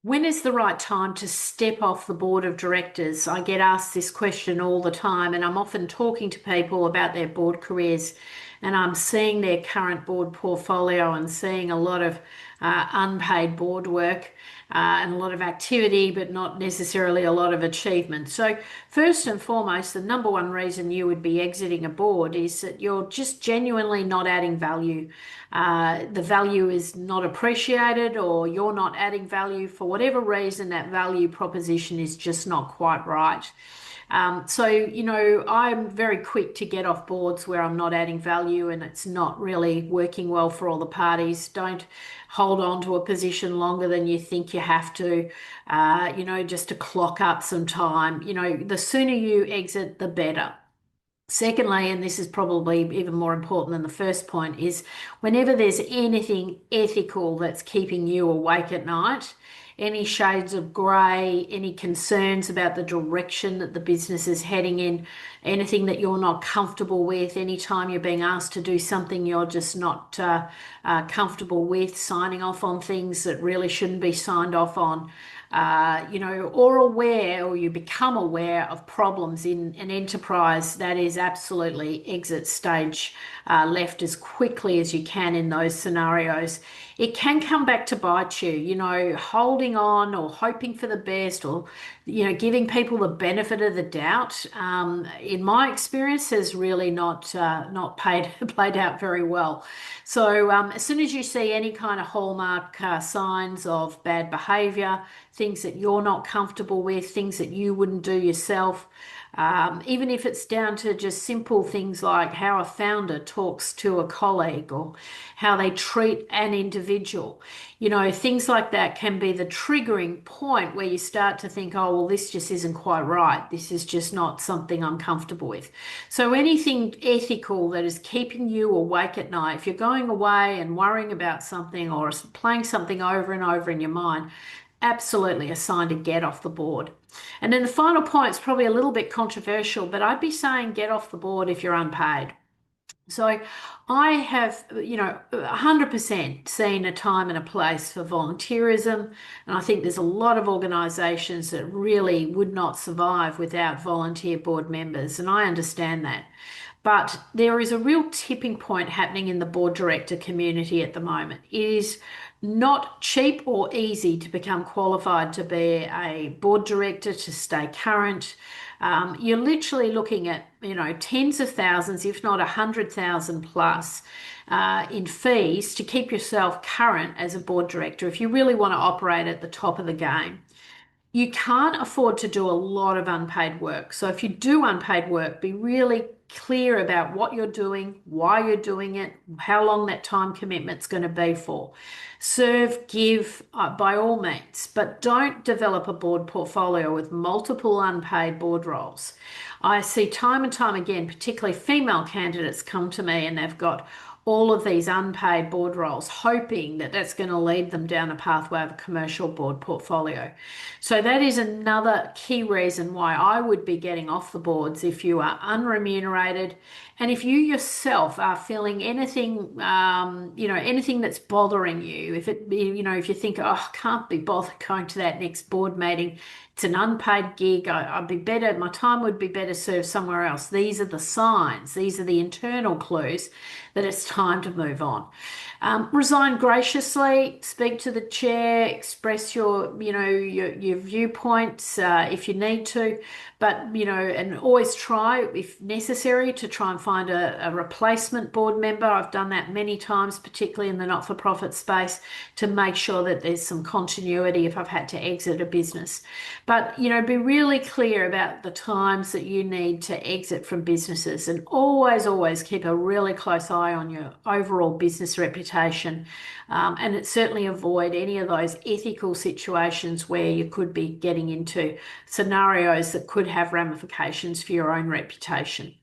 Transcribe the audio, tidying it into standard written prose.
When is the right time to step off the board of directors? I get asked this question all the time, and I'm often talking to people about their board careers, and I'm seeing their current board portfolio and seeing a lot of unpaid board work and a lot of activity, but not necessarily a lot of achievement. So, first and foremost, the number one reason you would be exiting a board is that you're just genuinely not adding value. The value is not appreciated, or you're not adding value for whatever reason. That value proposition is just not quite right. I'm very quick to get off boards where I'm not adding value and it's not really working well for all the parties. Don't hold on to a position longer than you think you have to, just to clock up some time. The sooner you exit, the better. Secondly, and this is probably even more important than the first point, is whenever there's anything ethical that's keeping you awake at night, any shades of grey, any concerns about the direction that the business is heading in, anything that you're not comfortable with, anytime you're being asked to do something you're just not comfortable with, signing off on things that really shouldn't be signed off on, or aware, or you become aware of problems in an enterprise, that is absolutely exit stage left as quickly as you can in those scenarios. It can come back to bite you, holding on or hoping for the best, or, giving people the benefit of the doubt. In my experience, has really not played out very well. So as soon as you see any kind of hallmark signs of bad behavior, things that you're not comfortable with, things that you wouldn't do yourself, even if it's down to just simple things like how a founder talks to a colleague or how they treat an individual. Things like that can be the triggering point where you start to think, oh, well, this just isn't quite right. This is just not something I'm comfortable with. So anything ethical that is keeping you awake at night, if you're going away and worrying about something or playing something over and over in your mind, absolutely a sign to get off the board. And then the final point is probably a little bit controversial, but I'd be saying get off the board if you're unpaid. So I have, 100% seen a time and a place for volunteerism. And I think there's a lot of organisations that really would not survive without volunteer board members. And I understand that. But there is a real tipping point happening in the board director community at the moment. It is not cheap or easy to become qualified to be a board director, to stay current. You're literally looking at, tens of thousands, if not 100,000 plus, in fees to keep yourself current as a board director if you really want to operate at the top of the game. You can't afford to do a lot of unpaid work. So if you do unpaid work, be really clear about what you're doing, why you're doing it, how long that time commitment's going to be for. Serve, give, by all means, but don't develop a board portfolio with multiple unpaid board roles. I see time and time again, particularly female candidates come to me and they've got all of these unpaid board roles, hoping that that's going to lead them down a pathway of a commercial board portfolio. So that is another key reason why I would be getting off the boards if you are unremunerated, and if you yourself are feeling anything, anything that's bothering you. If you think, oh, I can't be bothered going to that next board meeting, it's an unpaid gig. I'd be better, my time would be better served somewhere else. These are the signs, these are the internal clues that it's time to move on. Resign graciously, speak to the chair, express your viewpoints if you need to, but and always try, if necessary, to try and find a replacement board member. I've done that many times, particularly in the not-for-profit space, to make sure that there's some continuity if I've had to exit a business. But be really clear about the times that you need to exit from businesses, and always keep a really close eye on your overall business reputation. And certainly avoid any of those ethical situations where you could be getting into scenarios that could have ramifications for your own reputation.